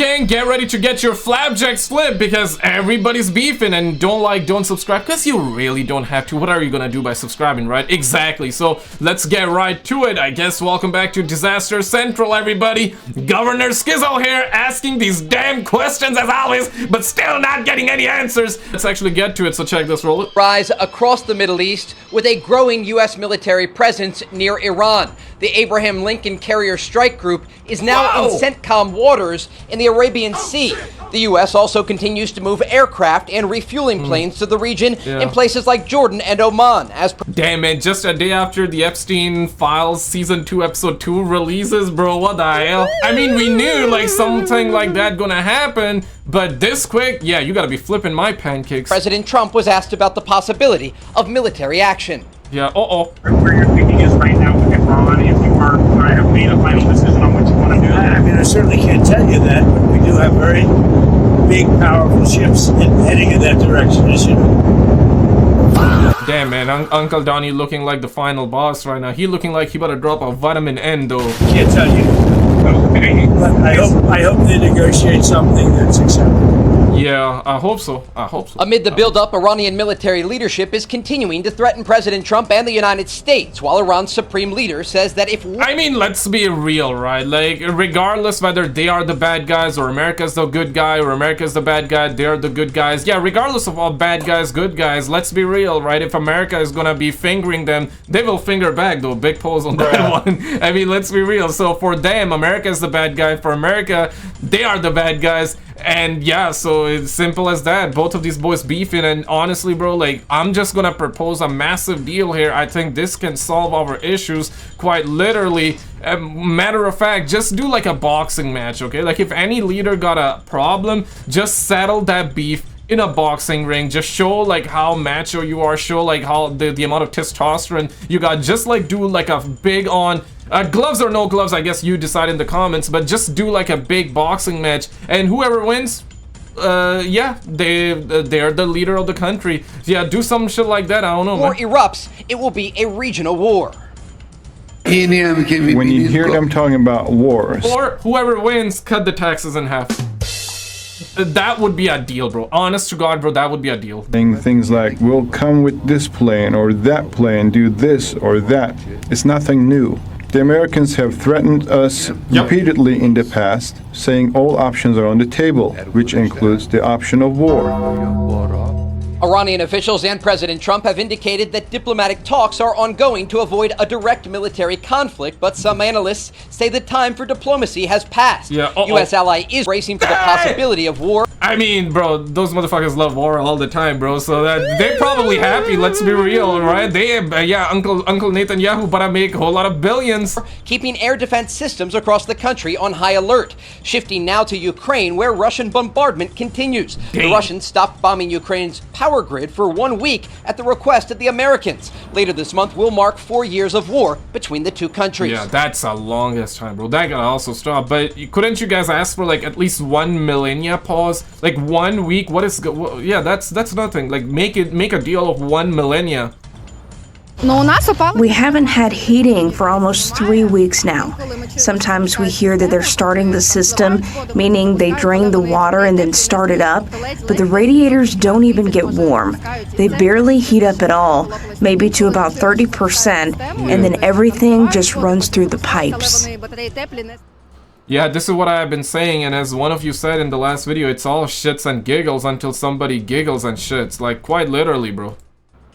gang, get ready to get your flapjacks flipped because everybody's beefing, and don't subscribe because you really don't have to. What are you gonna do by subscribing, right? Exactly. So let's get right to it. I guess welcome back to Disaster Central, everybody. Governor SKizzle here, asking these damn questions as always, but still not getting any answers. Let's actually get to it, so check this, roll it. Rise across the Middle East with a growing U.S. military presence near Iran. The Abraham Lincoln Carrier Strike Group is now in CENTCOM waters in the Arabian Sea. The U.S. also continues to move aircraft and refueling planes to the region in places like Jordan and Oman. Damn, man, just a day after the Epstein Files Season 2 Episode 2 releases, bro, what the hell? I mean, we knew, like, something like that gonna happen, but this quick, yeah, you gotta be flipping my pancakes. President Trump was asked about the possibility of military action. Yeah, Where your thinking is right now with Iran, if you have made a final decision on what you want to do? I mean, I certainly can't tell you that, but we do have very big, powerful ships heading in that direction, as you know. Damn, man, Uncle Donnie looking like the final boss right now. He looking like he better drop a vitamin N, though. Can't tell you. Okay. But I hope they negotiate something that's acceptable. Yeah, I hope so. I hope so. Amid the buildup, Iranian military leadership is continuing to threaten President Trump and the United States, while Iran's supreme leader says that if... I mean, let's be real, right? Like, regardless whether they are the bad guys or America's the good guy or America's the bad guy, they're the good guys. Yeah, regardless of all bad guys, good guys, let's be real, right? If America is gonna be fingering them, they will finger back, though. Big pause on that one. I mean, let's be real. So for them, America is the bad guy. For America, they are the bad guys. And yeah, so it's simple as that. Both of these boys beefing, and honestly, bro, like, I'm just gonna propose a massive deal here. I think this can solve our issues quite literally. Matter of fact, just do like a boxing match, okay? Like, if any leader got a problem, just settle that beef in a boxing ring. Just show like how macho you are, show like how the amount of testosterone you got. Just like do like a big on gloves or no gloves, I guess you decide in the comments, but just do like a big boxing match, and whoever wins, yeah, they're the leader of the country. Yeah, do some shit like that. I don't know, war man. erupts, it will be a regional war. When you hear them talking about wars, Or whoever wins, cut the taxes in half. That would be a deal, bro. Honest to God, bro, that would be a deal. saying things like, we'll come with this plane or that plane, do this or that. It's nothing new. The Americans have threatened us repeatedly in the past, saying all options are on the table, which includes the option of war. Iranian officials and President Trump have indicated that diplomatic talks are ongoing to avoid a direct military conflict, but some analysts say the time for diplomacy has passed. Yeah, U.S. ally is bracing for the possibility of war. I mean, bro, those motherfuckers love war all the time, bro. So that they're probably happy. Let's be real, right? They, yeah, Uncle Netanyahu, but I make a whole lot of billions. Keeping air defense systems across the country on high alert. Shifting now to Ukraine, where Russian bombardment continues. Damn. The Russians stopped bombing Ukraine's power grid for 1 week at the request of the Americans. Later this month will mark 4 years of war between the two countries. Yeah, that's a longest time, bro. That gotta also stop. But couldn't you guys ask for like at least 1 millennia pause? Like 1 week? What is? Yeah, that's nothing. Like make a deal of 1 millennia. We haven't had heating for almost 3 weeks now. Sometimes we hear that they're starting the system, meaning they drain the water and then start it up, but the radiators don't even get warm. They barely heat up at all, maybe to about 30%, and then everything just runs through the pipes. Yeah, this is what I've been saying, and as one of you said in the last video, it's all shits and giggles until somebody giggles and shits. Like, quite literally, bro.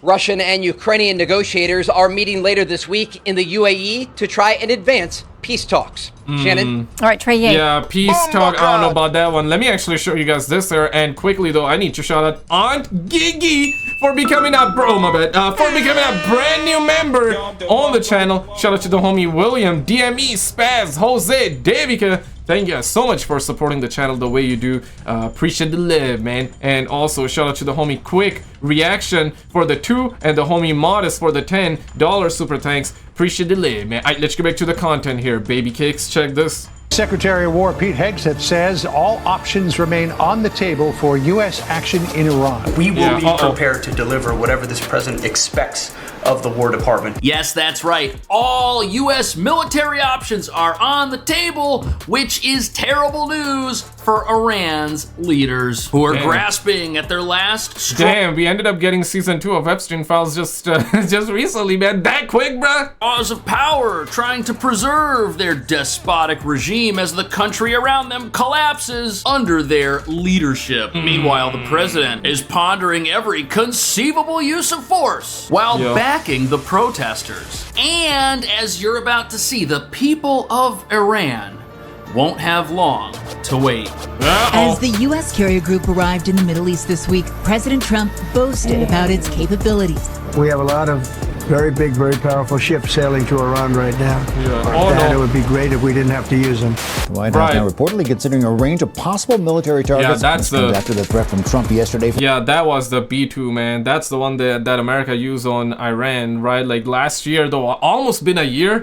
Russian and Ukrainian negotiators are meeting later this week in the UAE to try and advance peace talks. Shannon? All right, Trey, Yeah, peace talk. I don't know about that one. Let me actually show you guys this there. And quickly, though, I need to shout out Aunt Gigi for becoming a for becoming a brand new member on the channel. Shout out to the homie William, DME, Spaz, Jose, Davica. Thank you guys so much for supporting the channel the way you do. Appreciate the love, man. And also shout out to the homie Quick Reaction for the 2 and the homie Modest for the $10 super thanks. Appreciate the love, man. Alright, let's get back to the content here, baby cakes. Check this. Secretary of War Pete Hegseth says all options remain on the table for U.S. action in Iran. We will be prepared to deliver whatever this president expects of the War Department. Yes, that's right. All U.S. military options are on the table, which is terrible news for Iran's leaders, who are grasping at their last straw. Damn, we ended up getting season 2 of Epstein Files just recently, man. That quick, bruh? Cause of power, trying to preserve their despotic regime as the country around them collapses under their leadership. Meanwhile, the president is pondering every conceivable use of force while backing the protesters. And as you're about to see, the people of Iran won't have long to wait. As the U.S. carrier group arrived in the Middle East this week, President Trump boasted about its capabilities. We have a lot of very big, very powerful ships sailing to Iran right now. It would be great if we didn't have to use them. The White House now reportedly considering a range of possible military targets. Yeah, that's after the threat from Trump yesterday. Yeah, that was the B-2, man. That's the one that America used on Iran, right? Like last year, though, almost been a year.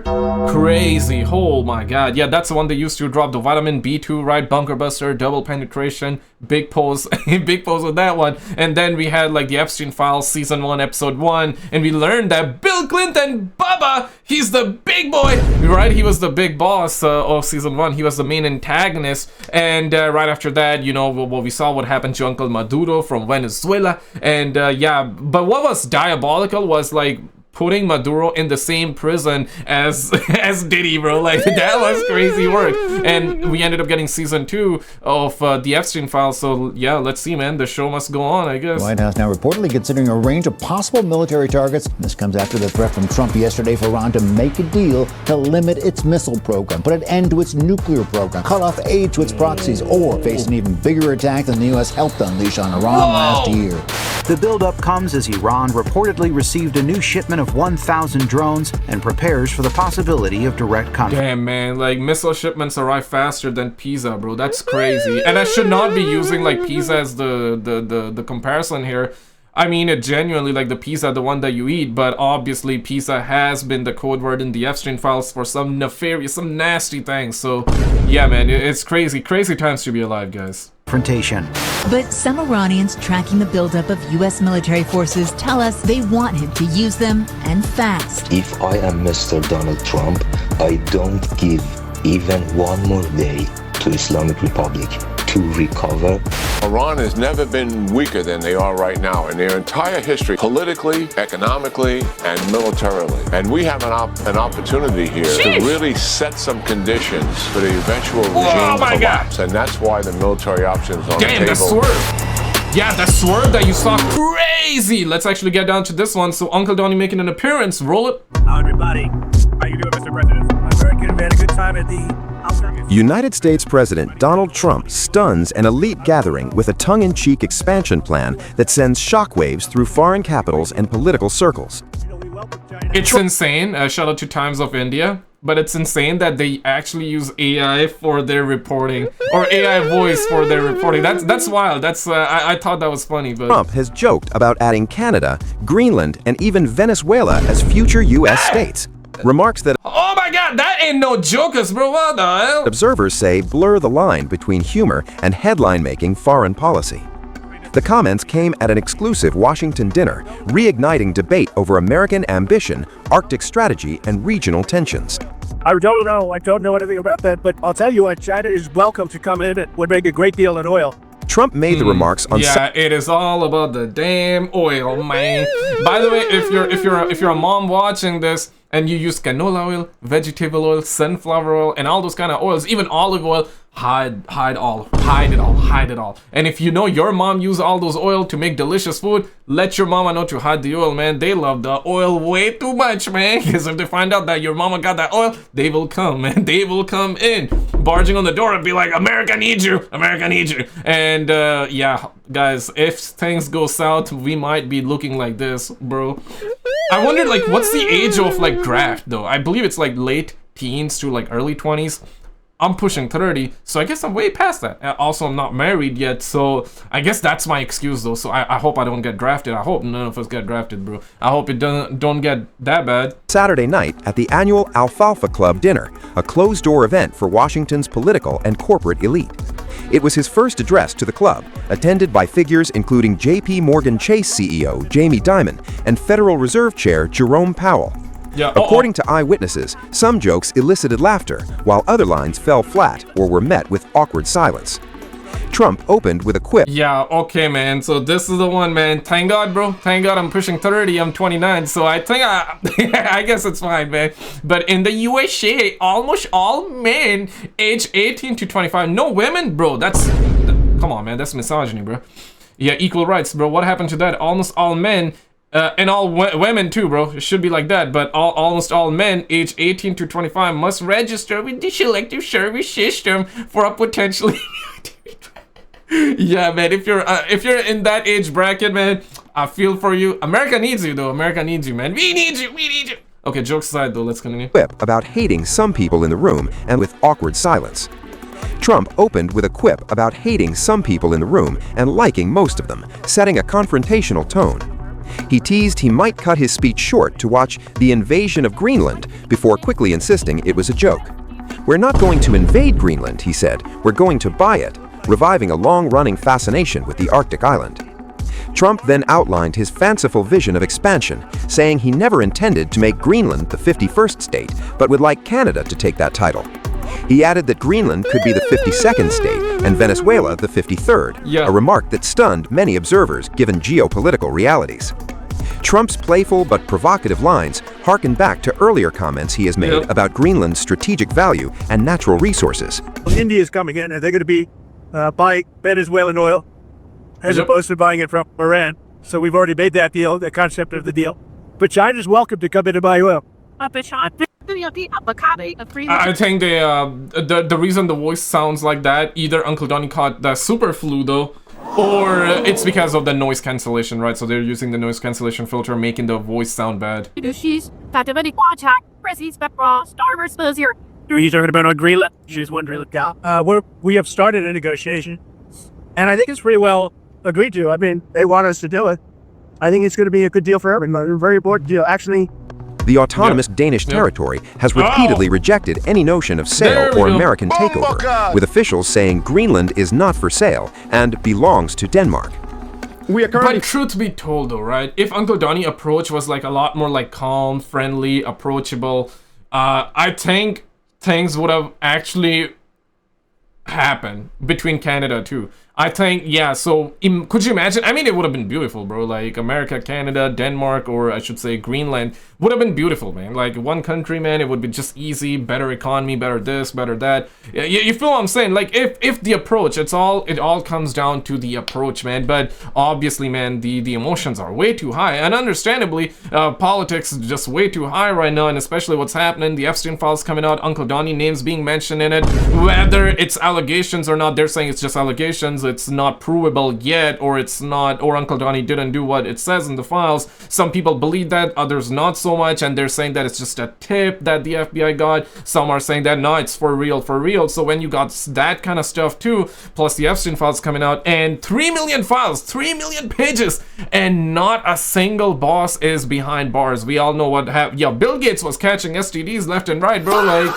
Crazy. Oh my God. Yeah, that's the one they used to drop the vitamin B2, right? Bunker buster, double penetration, big pose, big pose with that one. And then we had like the Epstein Files season 1, episode 1, and we learned that Bill Clinton, Bubba, he's the big boy, right? He was the big boss of season 1. He was the main antagonist. And right after that, you know, we saw what happened to Uncle Maduro from Venezuela. And yeah, but what was diabolical was like putting Maduro in the same prison as Diddy, bro. Like, that was crazy work. And we ended up getting season 2 of the Epstein Files. So yeah, let's see, man. The show must go on, I guess. The White House now reportedly considering a range of possible military targets. This comes after the threat from Trump yesterday for Iran to make a deal to limit its missile program, put an end to its nuclear program, cut off aid to its proxies, or face an even bigger attack than the U.S. helped unleash on Iran last year. The buildup comes as Iran reportedly received a new shipment of 1,000 drones and prepares for the possibility of direct conflict. Damn, man, like missile shipments arrive faster than pizza, bro. That's crazy. And I should not be using like pizza as the comparison here. I mean it genuinely, like the pizza, the one that you eat, but obviously pizza has been the code word in the Epstein Files for some nefarious, some nasty things. So yeah, man, it's crazy times to be alive, guys. Confrontation. But some Iranians tracking the buildup of U.S. military forces tell us they want him to use them, and fast. If I am Mr. Donald Trump, I don't give even one more day to Islamic Republic to recover. Iran has never been weaker than they are right now in their entire history, politically, economically, and militarily. And we have an opportunity here to really set some conditions for the eventual regime collapse. And that's why the military options on the table. Damn, the swerve. Yeah, the swerve that you saw, crazy. Let's actually get down to this one. So Uncle Donnie making an appearance. Roll it. How everybody? How you doing, Mr. President? I'm very good. We had a good time at the United States President Donald Trump stuns an elite gathering with a tongue-in-cheek expansion plan that sends shockwaves through foreign capitals and political circles. It's insane. Shout out to Times of India. But it's insane that they actually use AI for their reporting, or AI voice for their reporting. That's wild. That's I thought that was funny. But Trump has joked about adding Canada, Greenland, and even Venezuela as future U.S. states. Remarks that, oh my God, that ain't no jokers, bro. What the hell? Observers say blur the line between humor and headline-making foreign policy. The comments came at an exclusive Washington dinner, reigniting debate over American ambition, Arctic strategy, and regional tensions. I don't know anything about that, but I'll tell you what, China is welcome to come in. It would make a great deal in oil. Trump made the remarks on. Yeah, it is all about the damn oil, man. By the way, if you're a mom watching this and you use canola oil, vegetable oil, sunflower oil, and all those kind of oils, even olive oil, hide it all. And if you know your mom used all those oil to make delicious food, let your mama know to hide the oil, man. They love the oil way too much, man. Because if they find out that your mama got that oil, they will come, man. They will come in, barging on the door and be like, America needs you, America needs you. And yeah, guys, if things go south, we might be looking like this, bro. I wonder, like, what's the age of like draft though? I believe it's like late teens to like early 20s. I'm pushing 30, so I guess I'm way past that. Also, I'm not married yet, so I guess that's my excuse though. So I hope I don't get drafted. I hope none of us get drafted, bro. I hope it don't get that bad. Saturday night at the annual Alfalfa Club dinner, a closed-door event for Washington's political and corporate elite. It was his first address to the club, attended by figures including J.P. Morgan Chase CEO Jamie Dimon and Federal Reserve Chair Jerome Powell. Yeah, According to eyewitnesses, some jokes elicited laughter, while other lines fell flat or were met with awkward silence. Trump opened with a quip. Yeah, okay, man. So this is the one, man. Thank God, bro. Thank God I'm pushing 30. I'm 29. So I think I guess it's fine, man. But in the USA, almost all men age 18 to 25. No women, bro. Come on, man. That's misogyny, bro. Yeah, equal rights, bro. What happened to that? Almost all men, and all women too, bro. It should be like that. But almost all men age 18 to 25 must register with the Selective Service System for a potentially... Yeah, man. If you're in that age bracket, man, I feel for you. America needs you, though. America needs you, man. We need you. We need you. Okay, jokes aside, though. Let's continue. Quip about hating some people in the room and with awkward silence. Trump opened with a quip about hating some people in the room and liking most of them, setting a confrontational tone. He teased he might cut his speech short to watch the invasion of Greenland before quickly insisting it was a joke. "We're not going to invade Greenland," he said. "We're going to buy it," reviving a long-running fascination with the Arctic island. Trump then outlined his fanciful vision of expansion, saying he never intended to make Greenland the 51st state, but would like Canada to take that title. He added that Greenland could be the 52nd state and Venezuela the 53rd, a remark that stunned many observers given geopolitical realities. Trump's playful but provocative lines harken back to earlier comments he has made about Greenland's strategic value and natural resources. India is coming in, and they're going to be buying Venezuelan oil as opposed to buying it from Iran. So we've already made that deal, the concept of the deal. But China's welcome to come in and buy oil. I think the reason the voice sounds like that, either Uncle Donnie caught the super flu though, or it's because of the noise cancellation, right? So they're using the noise cancellation filter, making the voice sound bad. Are you talking about on Greenland? She's one Greenland gal. We have started a negotiation, and I think it's pretty well agreed to. I mean, they want us to do it. I think it's going to be a good deal for everyone. A very important deal, actually. The autonomous Danish territory has repeatedly rejected any notion of sale or American takeover, with officials saying Greenland is not for sale and belongs to Denmark. But truth be told though, right? If Uncle Donnie's approach was like a lot more like calm, friendly, approachable, I think things would have actually happened between Canada too. I think, yeah, so could you imagine? I mean, it would have been beautiful, bro. Like America, Canada, Denmark, or I should say Greenland would have been beautiful, man. Like one country, man, it would be just easy, better economy, better this, better that. You feel what I'm saying? Like if the approach, it all comes down to the approach, man. But obviously, man, the emotions are way too high, and understandably, politics is just way too high right now, and especially what's happening, the Epstein files coming out, Uncle Donnie names being mentioned in it, whether it's allegations or not. They're saying it's just allegations. It's not provable yet, or it's not, or Uncle Donnie didn't do what it says in the files. Some people believe that, others not so much, and they're saying that it's just a tip that the FBI got. Some are saying that no, it's for real, for real. So when you got that kind of stuff too, plus the Epstein files coming out, and 3 million files, 3 million pages, and not a single boss is behind bars. We all know what happened. Yeah, Bill Gates was catching STDs left and right, bro. Like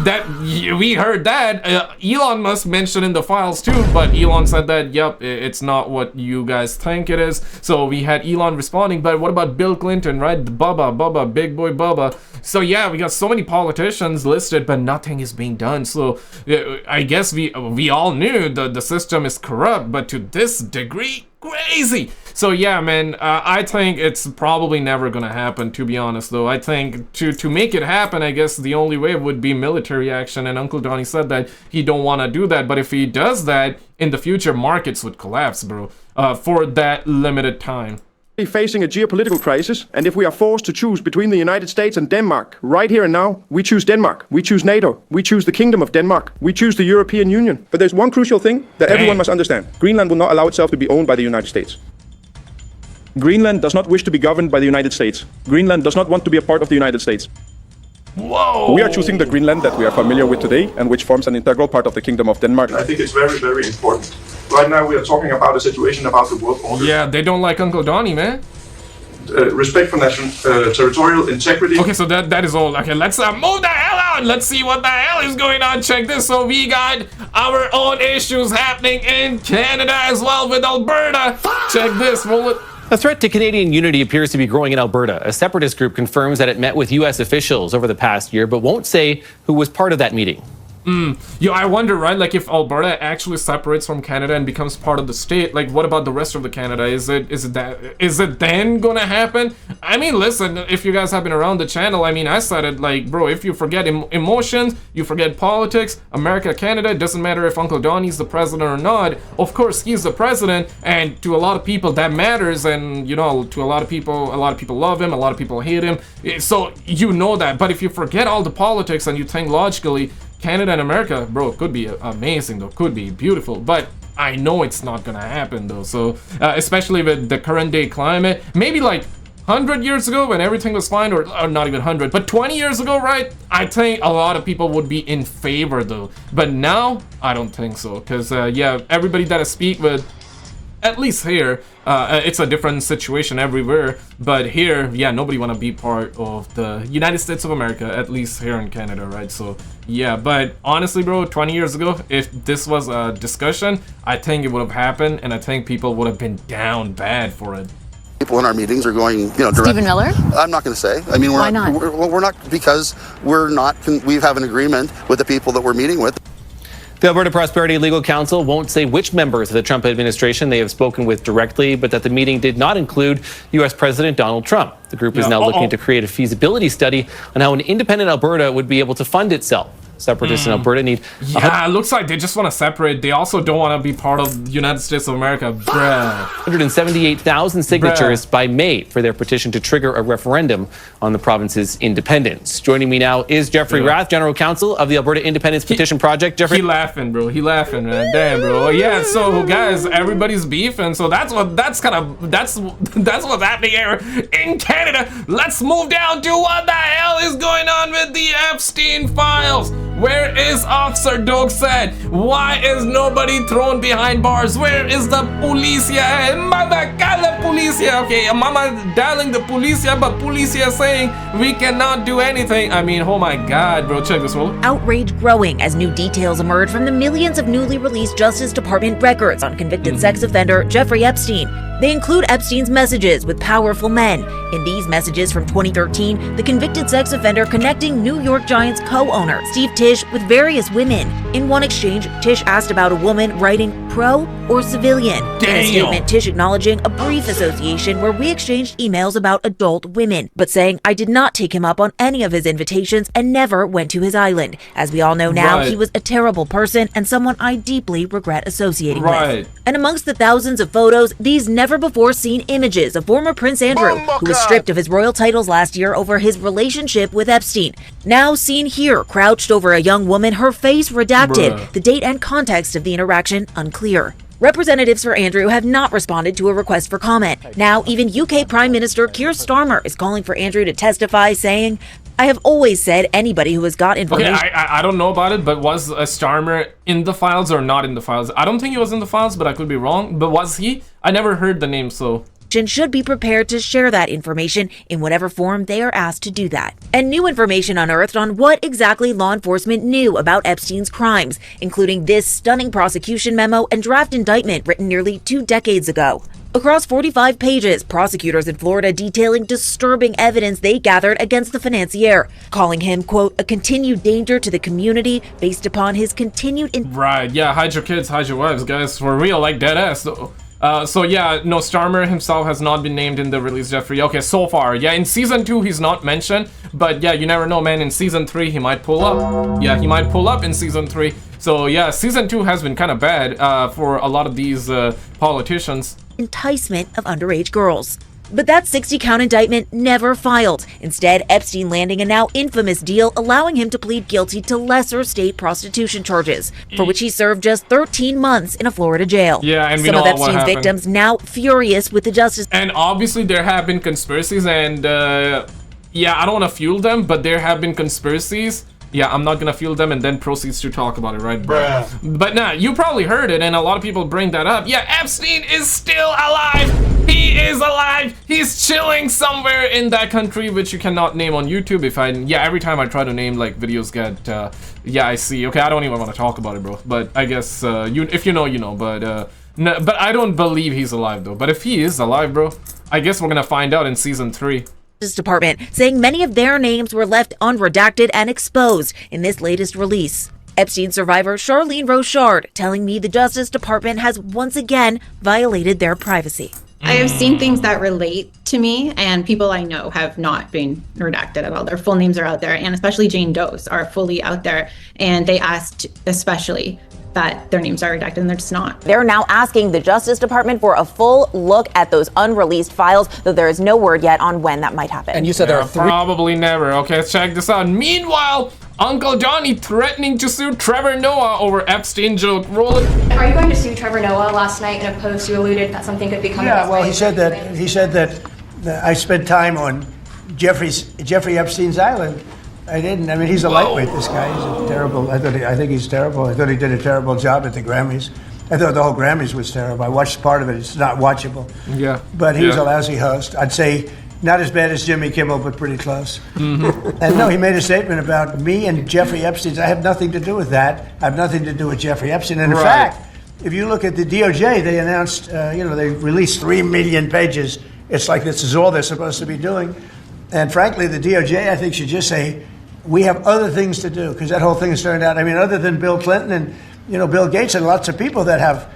that, we heard that. Elon Musk mentioned in the files too, but Elon said that, yep, it's not what you guys think it is. So we had Elon responding, but what about Bill Clinton, right? Bubba, big boy Bubba. So yeah, we got so many politicians listed, but nothing is being done. So I guess we all knew the system is corrupt, but to this degree, crazy. So yeah, man, I think it's probably never gonna happen, to be honest, though. I think to make it happen, I guess the only way would be military action, and Uncle Donnie said that he don't want to do that, but if he does that, in the future, markets would collapse, bro, for that limited time. Facing a geopolitical crisis, and if we are forced to choose between the United States and Denmark, right here and now, we choose Denmark, we choose NATO, we choose the Kingdom of Denmark, we choose the European Union. But there's one crucial thing that everyone must understand. Greenland will not allow itself to be owned by the United States. Greenland does not wish to be governed by the United States. Greenland does not want to be a part of the United States. Whoa! We are choosing the Greenland that we are familiar with today, and which forms an integral part of the Kingdom of Denmark. I think it's very, very important. Right now we are talking about a situation about the world order. Yeah, they don't like Uncle Donnie, man. Respect for national territorial integrity. Okay, so that is all. Okay, let's move the hell out. Let's see what the hell is going on. Check this. So we got our own issues happening in Canada as well with Alberta. Check this. Roll it. A threat to Canadian unity appears to be growing in Alberta. A separatist group confirms that it met with U.S. officials over the past year, but won't say who was part of that meeting. Yo, I wonder, right, like if Alberta actually separates from Canada and becomes part of the state, like what about the rest of the Canada? Is it then gonna happen? I mean, listen, if you guys have been around the channel, I mean, I said it, like, bro, if you forget emotions, you forget politics, America, Canada, it doesn't matter if Uncle Donnie's the president or not. Of course, he's the president, and to a lot of people that matters, and you know, to a lot of people love him, a lot of people hate him, so you know that. But if you forget all the politics and you think logically, Canada and America, bro, could be amazing though, could be beautiful, but I know it's not gonna happen though. So especially with the current day climate, maybe like 100 years ago when everything was fine, or not even 100, but 20 years ago, right, I think a lot of people would be in favor though. But now I don't think so, because yeah, everybody that I speak with, at least here, it's a different situation everywhere, but here, yeah, nobody want to be part of the United States of America, at least here in Canada, right? So yeah, but honestly, bro, 20 years ago, if this was a discussion, I think it would have happened, and I think people would have been down bad for it. People in our meetings are going, you know, direct. Stephen Miller? I'm not going to say. I mean, Why not? We're not, because we're not. We have an agreement with the people that we're meeting with. The Alberta Prosperity Legal Counsel won't say which members of the Trump administration they have spoken with directly, but that the meeting did not include U.S. President Donald Trump. The group is now looking to create a feasibility study on how an independent Alberta would be able to fund itself. Separatists in Alberta need... Yeah, it looks like they just want to separate. They also don't want to be part of the United States of America. Bruh. 178,000 signatures by May for their petition to trigger a referendum on the province's independence. Joining me now is Jeffrey Rath, General Counsel of the Alberta Independence Petition Project. Jeffrey, he laughing, bro. He laughing, man. Damn, bro. Yeah. So, guys, everybody's beefing. So that's what's happening here in Canada. Let's move down to what the hell is going on with the Epstein files. Where is Officer Dogsad? Why is nobody thrown behind bars? Where is the policia? Mama, call the policia. Okay, mama dialing the policia, but policia saying we cannot do anything. I mean, oh my God, bro, check this one. Outrage growing as new details emerge from the millions of newly released Justice Department records on convicted sex offender Jeffrey Epstein. They include Epstein's messages with powerful men. In these messages from 2013, the convicted sex offender connecting New York Giants co-owner Steve Tisch with various women. In one exchange, Tisch asked about a woman writing pro or civilian. Damn. In a statement, Tisch acknowledging a brief association where we exchanged emails about adult women, but saying I did not take him up on any of his invitations and never went to his island. As we all know now, he was a terrible person and someone I deeply regret associating with. And amongst the thousands of photos, these never-before-seen images of former Prince Andrew, who was stripped of his royal titles last year over his relationship with Epstein. Now seen here, crouched over a young woman, her face redacted, the date and context of the interaction unclear. Representatives for Andrew have not responded to a request for comment. Now, even UK Prime Minister Keir Starmer is calling for Andrew to testify, saying, I have always said anybody who has got information... Okay, I don't know about it, but was Starmer in the files or not in the files? I don't think he was in the files, but I could be wrong. But was he? I never heard the name, so... should be prepared to share that information in whatever form they are asked to do that. And new information unearthed on what exactly law enforcement knew about Epstein's crimes, including this stunning prosecution memo and draft indictment written nearly 2 decades ago. Across 45 pages, prosecutors in Florida detailing disturbing evidence they gathered against the financier, calling him, quote, a continued danger to the community based upon his continued... Right, yeah, hide your kids, hide your wives, guys, for real, like dead ass, though. So yeah, no, Starmer himself has not been named in the release, Jeffrey. Okay, so far. Yeah, in Season 2, he's not mentioned. But yeah, you never know, man. In Season 3, he might pull up. Yeah, he might pull up in Season 3. So yeah, Season 2 has been kind of bad for a lot of these politicians. Enticement of underage girls. But that 60-count indictment never filed. Instead, Epstein landing a now infamous deal allowing him to plead guilty to lesser state prostitution charges, for which he served just 13 months in a Florida jail. Yeah, and we some know of Epstein's victims now furious with the justice. And obviously there have been conspiracies, and yeah, I don't want to fuel them, but there have been conspiracies. Yeah, I'm not gonna fuel them and then proceeds to talk about it, right, bro? But nah, you probably heard it, and a lot of people bring that up. Yeah, Epstein is still alive! He is alive! He's chilling somewhere in that country, which you cannot name on YouTube. Yeah, every time I try to name, like, videos get, yeah, I see. Okay, I don't even want to talk about it, bro. But I guess, if you know, you know. But, no, but I don't believe he's alive, though. But if he is alive, bro, I guess we're gonna find out in Season 3. Department saying many of their names were left unredacted and exposed in this latest release. Epstein survivor Charlene Rochard telling me the Justice Department has once again violated their privacy. I have seen things that relate to me, and people I know have not been redacted at all. Their full names are out there, and especially Jane Doe's are fully out there. And they asked especially that their names are redacted, and they're just not. They're now asking the Justice Department for a full look at those unreleased files, though there is no word yet on when that might happen. And you said there are three. Probably never. Okay, let's check this out. Meanwhile, Uncle Johnny threatening to sue Trevor Noah over Epstein joke. Roll it. Are you going to sue Trevor Noah? Last night in a post you alluded that something could be coming. Yeah, well, he said that I spent time on Jeffrey Epstein's island. I didn't. I mean, he's a lightweight, this guy. He's a terrible. I think he's terrible. I thought he did a terrible job at the Grammys. I thought the whole Grammys was terrible. I watched part of it. It's not watchable. Yeah. But he was a lousy host. I'd say not as bad as Jimmy Kimmel, but pretty close. Mm-hmm. And no, he made a statement about me and Jeffrey Epstein. I have nothing to do with that. I have nothing to do with Jeffrey Epstein. And in fact, if you look at the DOJ, they announced, they released 3 million pages. It's like this is all they're supposed to be doing. And frankly, the DOJ, I think, should just say, we have other things to do, because that whole thing has turned out, I mean, other than Bill Clinton and, Bill Gates and lots of people that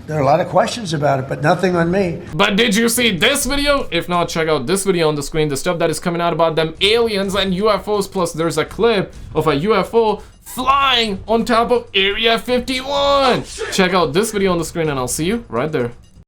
there are a lot of questions about it, but nothing on me. But did you see this video? If not, check out this video on the screen, the stuff that is coming out about them aliens and UFOs, plus there's a clip of a UFO flying on top of Area 51. Check out this video on the screen and I'll see you right there.